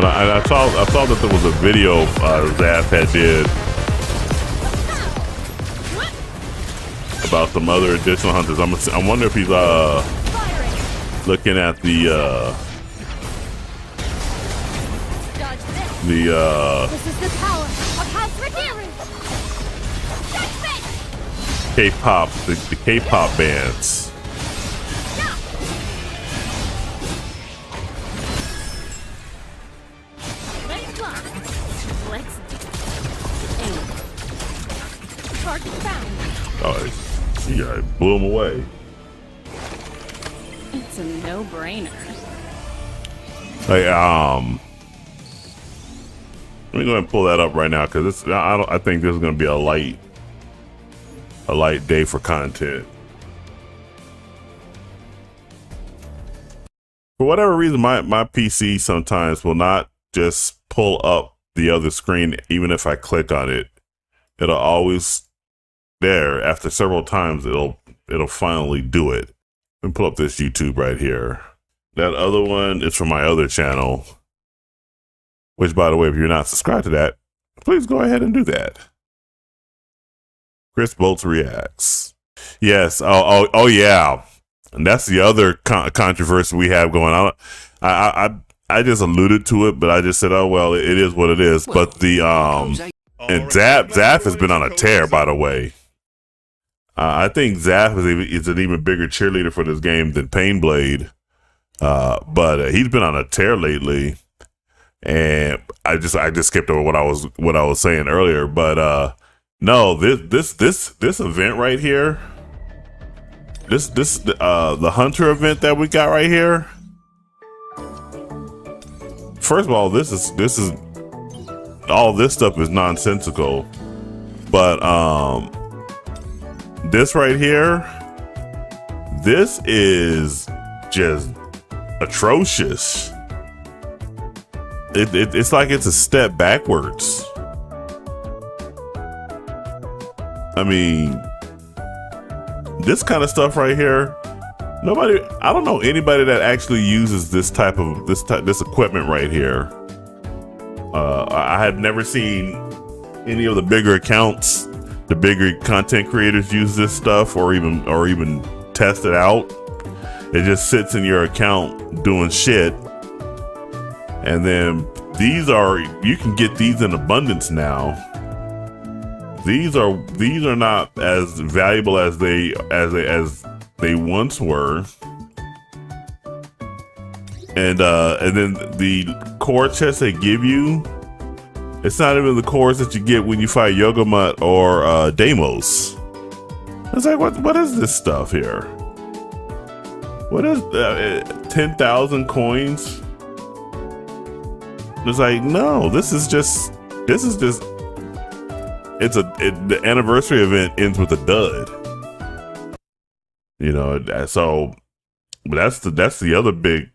I saw that there was a video Zaff had did about some other additional hunters. I wonder if he's looking at the This is the power of House Rhaenyra. K-pop, the K-pop bands. Oh, yeah, it blew him away. It's a no-brainer. Hey, let me go ahead and pull that up right now because I think this is going to be a light day for content. For whatever reason, my PC sometimes will not just pull up the other screen, even if I click on it. It'll always there after several times. It'll finally do it. Let me pull up this YouTube right here. That other one is from my other channel. Which, by the way, if you're not subscribed to that, please go ahead and do that. Chris Bolts Reacts. Yes. Oh, yeah. And that's the other controversy we have going on. I just alluded to it, but I just said, oh well, it is what it is. But the and Zaff has been on a tear, by the way. I think Zaff is an even bigger cheerleader for this game than Painblade. But he's been on a tear lately. And I just skipped over what I was saying earlier, but no, this event right here, the hunter event that we got right here. First of all, this is all this stuff is nonsensical, but this right here, this is just atrocious. It's like it's a step backwards. I mean, this kind of stuff right here, I don't know anybody that actually uses this equipment right here. I had never seen any of the bigger accounts, the bigger content creators use this stuff or even test it out. It just sits in your account doing shit. And then you can get these in abundance now. These are not as valuable as they once were. And then the core chest they give you, it's not even the cores that you get when you fight Yogamut or Deimos. It's like, what is this stuff here? What is 10,000 coins? It's like, no, this is just the anniversary event ends with a dud, you know. So that's the other big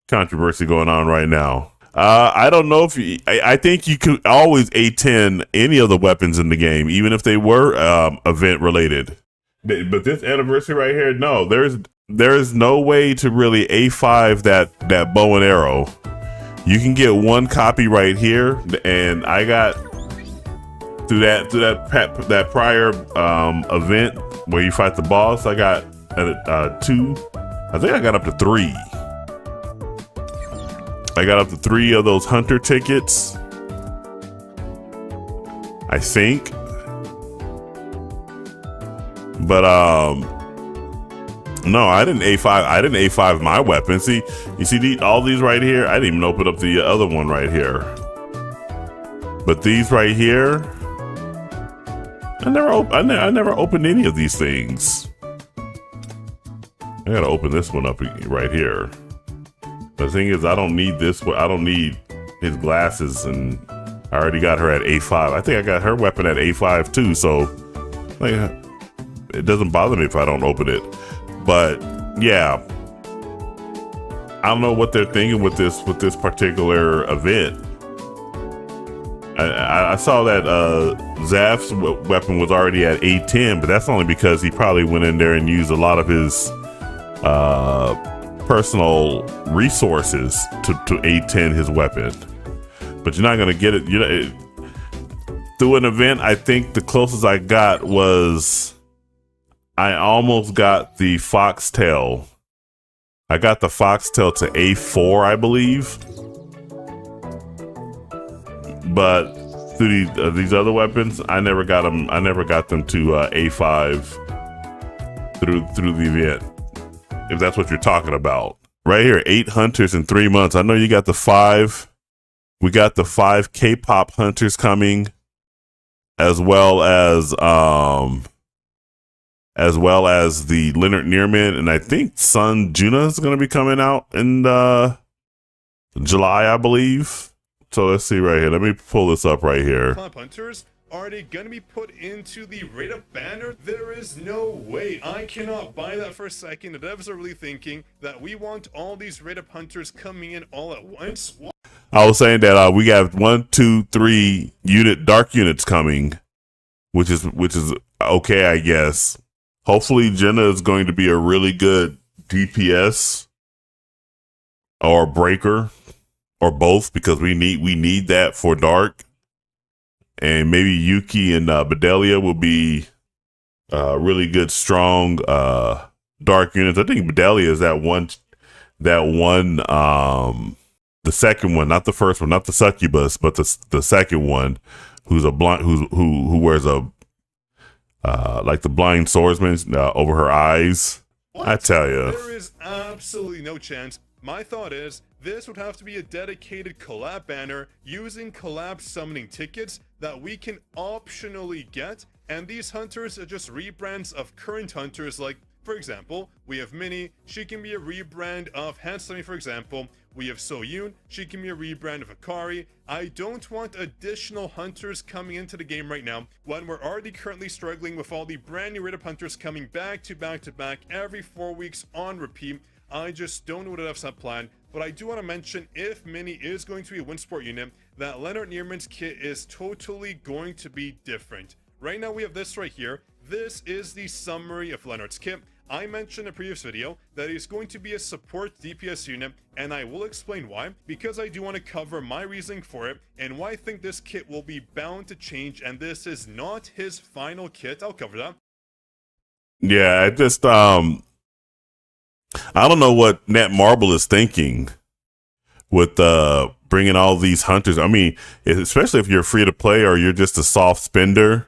controversy going on right now. I don't know if I think you could always A10 any of the weapons in the game, even if they were event related. But this anniversary right here, no, there's no way to really A5 that bow and arrow. You can get one copy right here, and I got through that prior event where you fight the boss. I got 2. I think I got up to 3. I got up to 3 of those hunter tickets, I think. But no, I didn't A5 my weapon. See, you see all these right here? I didn't even open up the other one right here. But these right here, I never opened any of these things. I gotta open this one up right here. The thing is, I don't need this. I don't need his glasses, and I already got her at A5. I think I got her weapon at A5 too. So, like, it doesn't bother me if I don't open it. But yeah, I don't know what they're thinking with this particular event. I saw that Zaff's weapon was already at A10, but that's only because he probably went in there and used a lot of his personal resources to A10 his weapon. but you're not gonna get it. Through an event. I think the closest I got was I almost got the foxtail. I got the foxtail to A4, I believe, but through these other weapons, I never got them. I never got them to A5 through the event. If that's what you're talking about, right here, 8 hunters in 3 months. I know you got the 5. We got the 5 K-pop hunters coming, as well as the Leonard Nierman, and I think Sun Juna is going to be coming out in July, I believe. So let's see right here. Let me pull this up right here. Club hunters, are they going to be put into the rate-up banner? There is no way. I cannot buy that for a second. The devs are really thinking that we want all these rate-up hunters coming in all at once. I was saying that we got 1, 2, 3 dark units coming, which is okay, I guess. Hopefully Jenna is going to be a really good DPS or breaker or both, because we need that for dark. And maybe Yuki and Bedelia will be really good, strong dark units. I think Bedelia is that one, the second one, not the first one, not the succubus, but the second one, who's a blind, who wears a like the blind swordsman over her eyes. What? I tell you, there is absolutely no chance. My thought is this would have to be a dedicated collab banner using collab summoning tickets that we can optionally get, and these hunters are just rebrands of current hunters. Like, for example, we have Minnie, she can be a rebrand of Hansumi, for example. We have Soyun, she can be a rebrand of Akari. I don't want additional hunters coming into the game right now when we're already currently struggling with all the brand new rate-up hunters coming back to back to back every 4 weeks on repeat. I just don't know what else I've planned, but I do want to mention, if Minnie is going to be a Winsport unit, that Leonard Nierman's kit is totally going to be different. Right now we have this right here. This is the summary of Leonard's kit. I mentioned in a previous video that he's going to be a support DPS unit, and I will explain why, because I do want to cover my reasoning for it and why I think this kit will be bound to change, and this is not his final kit. I'll cover that. yeah, I just I don't know what Netmarble is thinking with bringing all these hunters. I mean, especially if you're free to play or you're just a soft spender,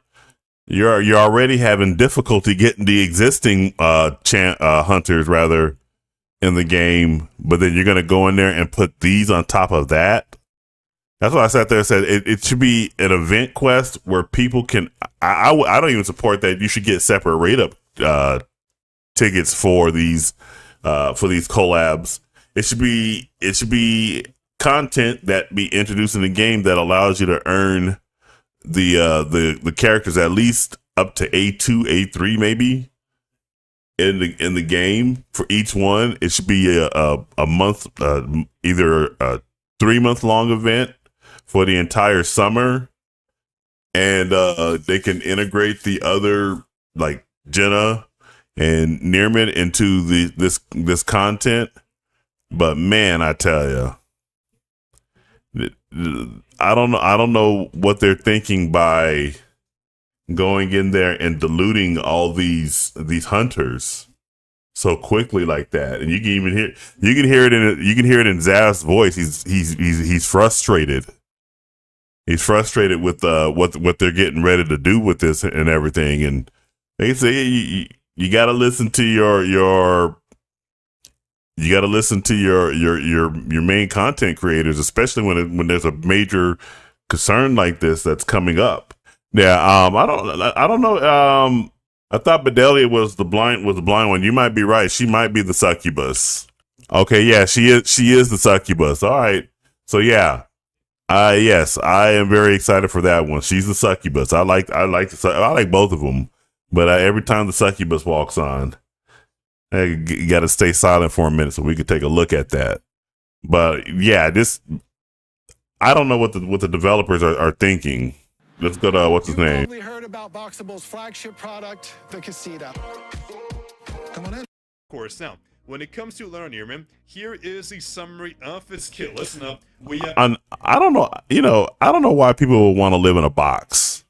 you're already having difficulty getting the existing hunters rather in the game, but then you're gonna go in there and put these on top of that. That's why I sat there and said it should be an event quest where people can. I don't even support that. You should get separate rate up tickets for these collabs. It should be content that be introduced in the game that allows you to earn the characters at least up to A2, A3 maybe in the game for each one. It should be a month, either a 3-month long event for the entire summer, and they can integrate the other, like Jenna and Nierman, into this content. But man, I tell you, I don't know what they're thinking by going in there and diluting all these hunters so quickly like that. And you can hear it in Zaff's voice. He's frustrated. He's frustrated with what they're getting ready to do with this and everything. And they say you got to listen to your main content creators, especially when there's a major concern like this that's coming up. Yeah, I don't know. I thought Bedelia was the blind one. You might be right. She might be the succubus. Okay, yeah, she is the succubus. All right. So yeah. Yes, I am very excited for that one. She's the succubus. I like both of them, but every time the succubus walks on, you got to stay silent for a minute so we can take a look at that. But yeah, I don't know what the developers are thinking. Let's go to what's his name. You've probably heard about Boxable's flagship product, the Casita. Come on in. Of course. Now, when it comes to Leonard Nierman, here is a summary of his kit. Listen up. I don't know, I don't know why people would want to live in a box,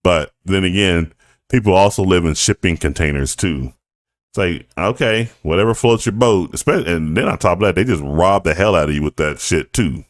but then again, people also live in shipping containers too. It's like, okay, whatever floats your boat, especially, and then on top of that, they just rob the hell out of you with that shit too.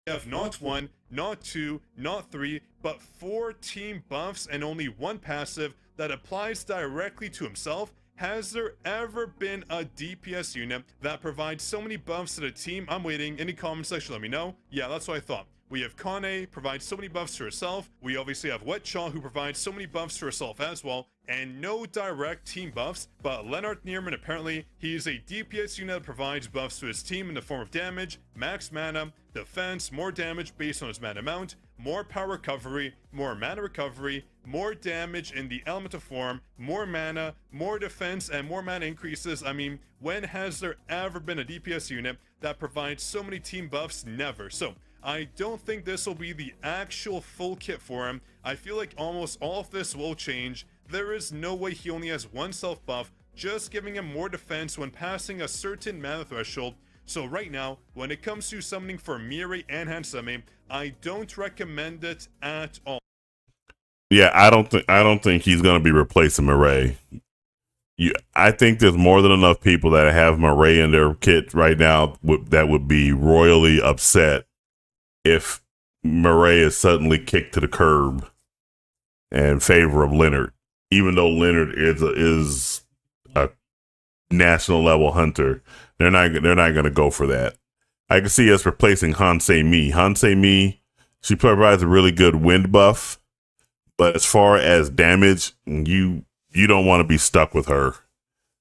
We have not 1, not 2, not 3, but 4 team buffs and only 1 passive that applies directly to himself. Has there ever been a DPS unit that provides so many buffs to the team? I'm waiting. In the comment section, let me know. Yeah, that's what I thought. We have Kane, provides so many buffs to herself. We obviously have Wetchaw, who provides so many buffs to herself as well. And no direct team buffs, but Leonard Nierman, apparently, he is a DPS unit that provides buffs to his team in the form of damage, max mana, defense, more damage based on his mana amount, more power recovery, more mana recovery, more damage in the elemental form, more mana, more defense, and more mana increases. I mean, when has there ever been a DPS unit that provides so many team buffs? Never. So I don't think this will be the actual full kit for him. I feel like almost all of this will change. There is no way he only has 1 self buff, just giving him more defense when passing a certain mana threshold. So right now, when it comes to summoning for Mireille and Hansame, I don't recommend it at all. Yeah, I don't think he's gonna be replacing Mireille. I think there's more than enough people that have Mireille in their kit right now that would be royally upset if Mireille is suddenly kicked to the curb in favor of Leonard, even though Leonard is a national level hunter. They're not going to go for that. I can see us replacing Hansei Mi. Hansei Mi, she provides a really good wind buff, but as far as damage, you don't want to be stuck with her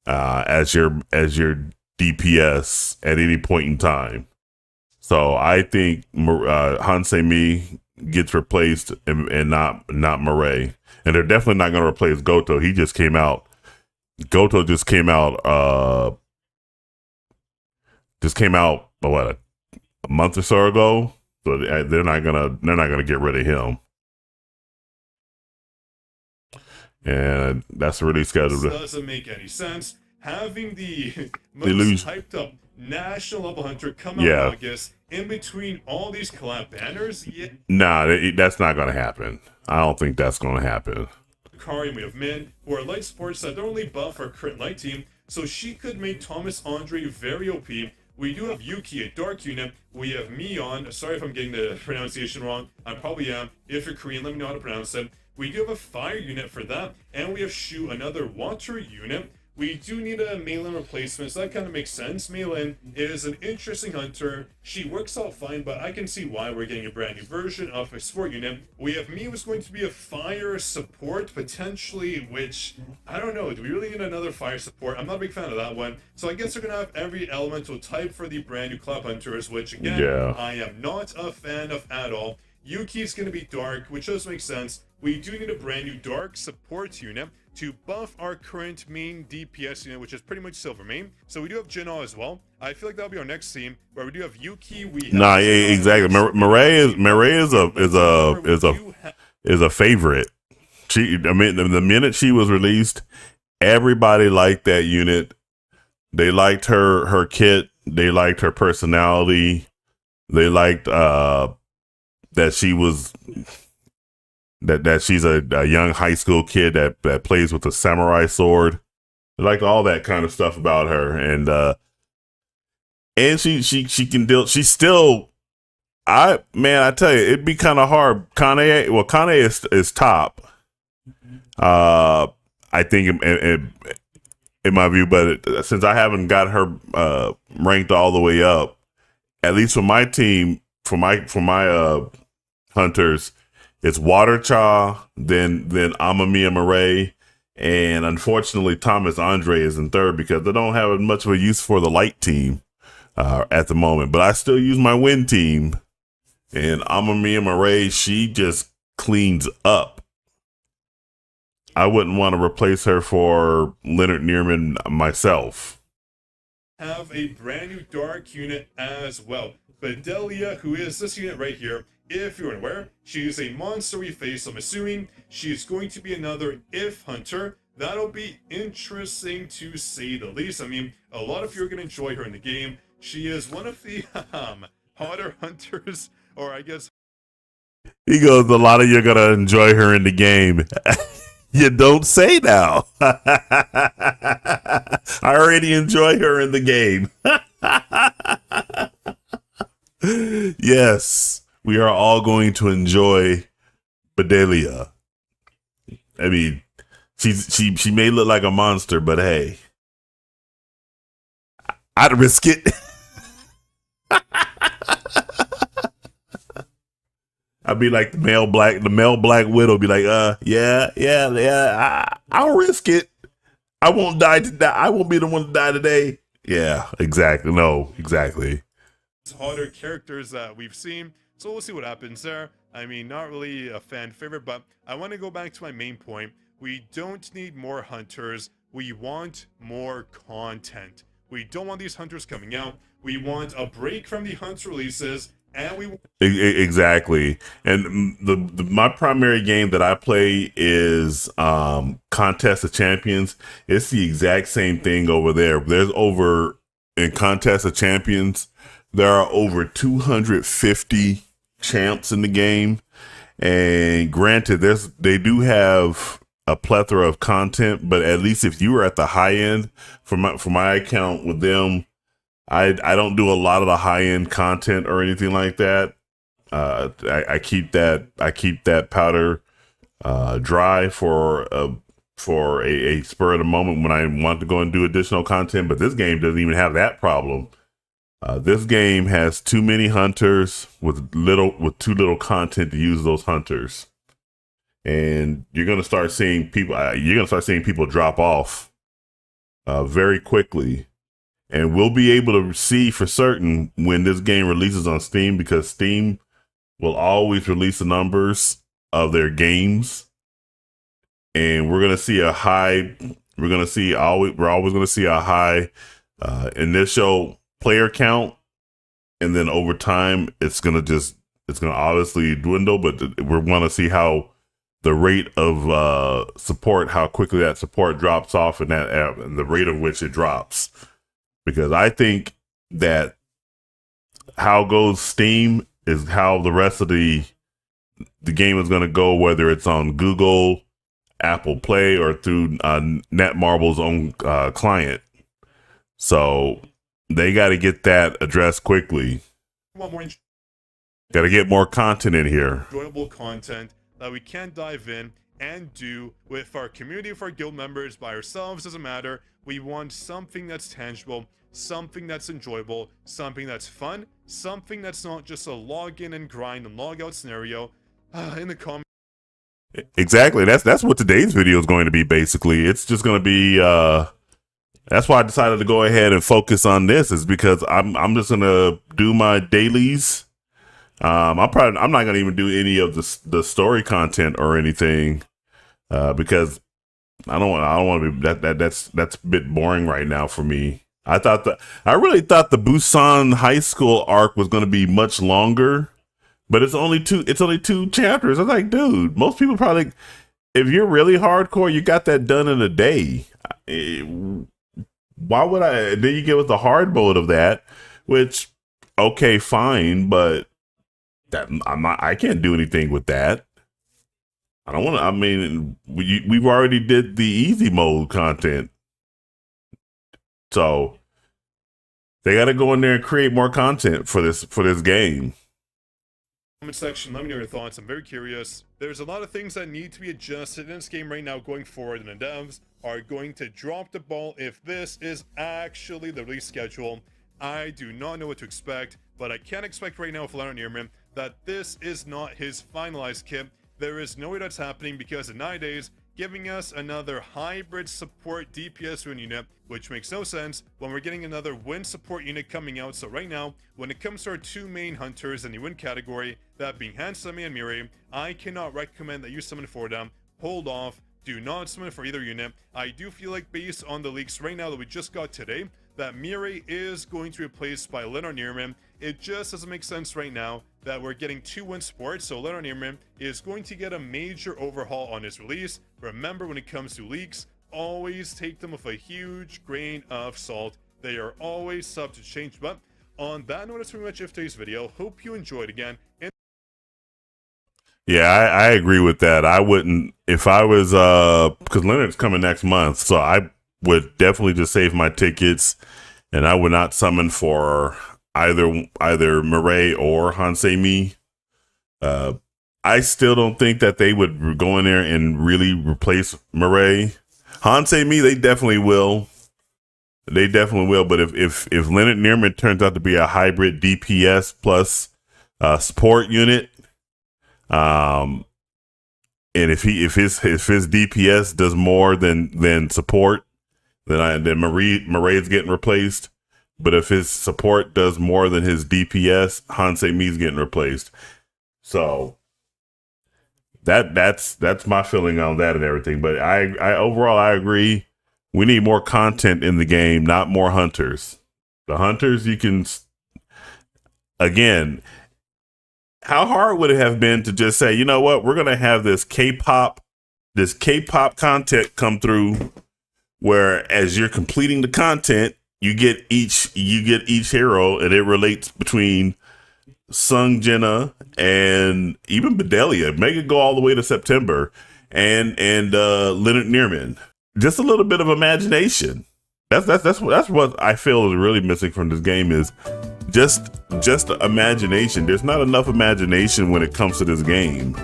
as your DPS at any point in time. So I think Hansei Mi gets replaced and not Mireille. And they're definitely not going to replace Goto. He just came out. Goto just came out. What, a month or so ago. So they're not gonna get rid of him. And that's the release schedule. This doesn't make any sense. Having the most hyped up national level hunter come out in August in between all these collab banners. Nah, that's not gonna happen. I don't think that's gonna happen. Kari, we have Min, who are light supports that don't only buff our current light team, so she could make Thomas Andre very OP. We do have Yuki, a dark unit. We have Mion. Sorry if I'm getting the pronunciation wrong. I probably am. If you're Korean, let me know how to pronounce it. We do have a fire unit for that. And we have Shu, another water unit. We do need a Malin replacement, so that kind of makes sense. Malin is an interesting hunter. She works out fine, but I can see why we're getting a brand new version of a support unit. We have me, who's going to be a fire support, potentially, which, I don't know, do we really need another fire support? I'm not a big fan of that one. So I guess they're going to have every elemental type for the brand new club hunters, which, again, I am not a fan of at all. Yuki's going to be dark, which does make sense. We do need a brand new dark support unit to buff our current main DPS unit, which is pretty much Silver Main. So we do have Jinna as well. I feel like that'll be our next team, where we do have Yuki. We have exactly. Mireille is a favorite. I mean, the minute she was released, everybody liked that unit. They liked her kit. They liked her personality. They liked that she was. That she's a young high school kid that plays with a samurai sword. I like all that kind of stuff about her, and she can deal. She's still, I tell you, it'd be kind of hard. Kane is top. I think in my view, but since I haven't got her ranked all the way up, at least for my team, for my hunters. It's Watercha, then Amamiya Mireille, and unfortunately Thomas Andre is in third because they don't have much of a use for the light team at the moment. But I still use my wind team, and Amamiya Mireille, she just cleans up. I wouldn't want to replace her for Leonard Nierman myself. Have a brand new dark unit as well. Bedelia, who is this unit right here, if you're aware, she is a monster we face. I'm assuming she's going to be another if hunter. That'll be interesting to say the least. I mean, a lot of you are going to enjoy her in the game. She is one of the hotter hunters, or I guess. He goes, a lot of you are going to enjoy her in the game. You don't say now. I already enjoy her in the game. Yes, we are all going to enjoy Bedelia. I mean, she may look like a monster, but hey, I'd risk it. I'd be like the male black widow. Be like, yeah, I'll risk it. I won't die today. I won't be the one to die today. Yeah, exactly. No, exactly. Hotter characters that we've seen, so we'll see what happens there. I mean, not really a fan favorite, but I want to go back to my main point. We don't need more hunters. We want more content. We don't want these hunters coming out. We want a break from the hunt releases, and we exactly. And my primary game that I play is Contest of Champions. It's the exact same thing over there. There's over in Contest of Champions, there are over 250 champs in the game. And granted, they do have a plethora of content, but at least if you were at the high end, for my account with them, I don't do a lot of the high end content or anything like that. I keep that powder dry for a spur of the moment when I want to go and do additional content. But this game doesn't even have that problem. This game has too many hunters with too little content to use those hunters, and you're gonna start seeing people drop off very quickly. And we'll be able to see for certain when this game releases on Steam, because Steam will always release the numbers of their games, and we're gonna see a high. We're always gonna see a high initial player count, and then over time it's gonna obviously dwindle, but we want to see how the rate of support, how quickly that support drops off, and the rate of which it drops, because I think that how goes Steam is how the rest of the game is going to go, whether it's on Google, Apple Play, or through Netmarble's own client. So they got to get that addressed quickly. Got to get more content in here. Enjoyable content that we can dive in and do with our community, of our guild members, by ourselves, doesn't matter. We want something that's tangible, something that's enjoyable, something that's fun, something that's not just a login and grind and log out scenario. In the comments. Exactly. That's what today's video is going to be. Basically, it's just going to be. That's why I decided to go ahead and focus on this, is because I'm just gonna do my dailies. I'm not gonna even do any of the story content or anything, because I don't want to be that's a bit boring right now for me. I really thought the Busan High School arc was gonna be much longer, but it's only two chapters. I was like, dude, most people probably, if you're really hardcore, you got that done in a day. Why would I? Then you get with the hard mode of that, which, okay, fine, but I can't do anything with that. I don't want to. I mean, we've already did the easy mode content, so they got to go in there and create more content for this game. Comment section, let me know your thoughts. I'm very curious. There's a lot of things that need to be adjusted in this game right now going forward, and the devs are going to drop the ball if this is actually the release schedule. I do not know what to expect, but I can expect right now with Leonard Nierman that this is not his finalized kit. There is no way that's happening, because in 9 days, giving us another hybrid support DPS win unit, which makes no sense when we're getting another win support unit coming out. So right now, when it comes to our two main hunters in the win category, that being Hansame and Mirai, I cannot recommend that you summon for them. Hold off. Do not summon for either unit. I do feel like, based on the leaks right now that we just got today, that Mirai is going to be replaced by Leonard Nierman. It just doesn't make sense right now that we're getting two win sports, so Leonard Nierman is going to get a major overhaul on his release. Remember, when it comes to leaks, always take them with a huge grain of salt. They are always subject to change. But on that note, that's pretty much it for today's video. Hope you enjoyed again. And Yeah, I agree with that. I wouldn't, if I was, because Leonard's coming next month, so I would definitely just save my tickets, and I would not summon for either Mireille or Hansei-Mi. I still don't think that they would go in there and really replace Mireille. Hansei-Mi, they definitely will. They definitely will. But if Leonard Nierman turns out to be a hybrid DPS plus support unit, and if his DPS does more than support, then Mireille's getting replaced. But if his support does more than his DPS, Hansei-Mi's getting replaced. So that's my feeling on that and everything. But I overall I agree. We need more content in the game, not more hunters. The hunters, you can, again, how hard would it have been to just say, you know what, we're gonna have this K-pop content come through, where as you're completing the content, you get each hero, and it relates between Sung Jinna and even Bedelia. Make it go all the way to September, and Leonard Nierman. Just a little bit of imagination. That's what I feel is really missing from this game, is just imagination. There's not enough imagination when it comes to this game.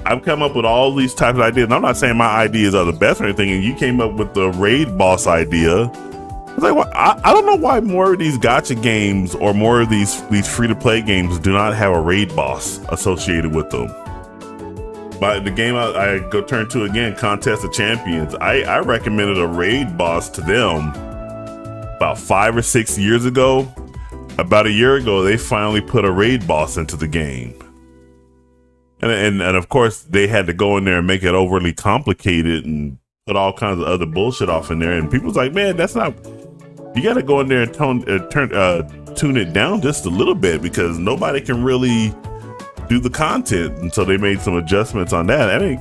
I've come up with all these types of ideas, and I'm not saying my ideas are the best or anything, and you came up with the raid boss idea. I was like, well, I don't know why more of these gacha games or more of these free-to-play games do not have a raid boss associated with them. But the game I go turn to again, Contest of Champions, I recommended a raid boss to them about 5 or 6 years ago. About a year ago, they finally put a raid boss into the game. And of course, they had to go in there and make it overly complicated and put all kinds of other bullshit off in there. And people's like, man, that's not, you got to go in there and tune it down just a little bit, because nobody can really do the content. And so they made some adjustments on that. I mean,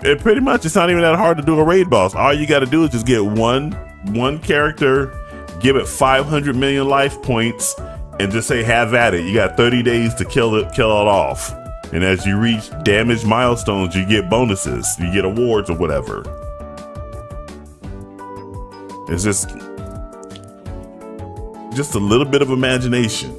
it pretty much, it's not even that hard to do a raid boss. All you got to do is just get one character, give it 500 million life points, and just say, have at it. You got 30 days to kill it off. And as you reach damage milestones, you get bonuses, you get awards or whatever. It's just a little bit of imagination.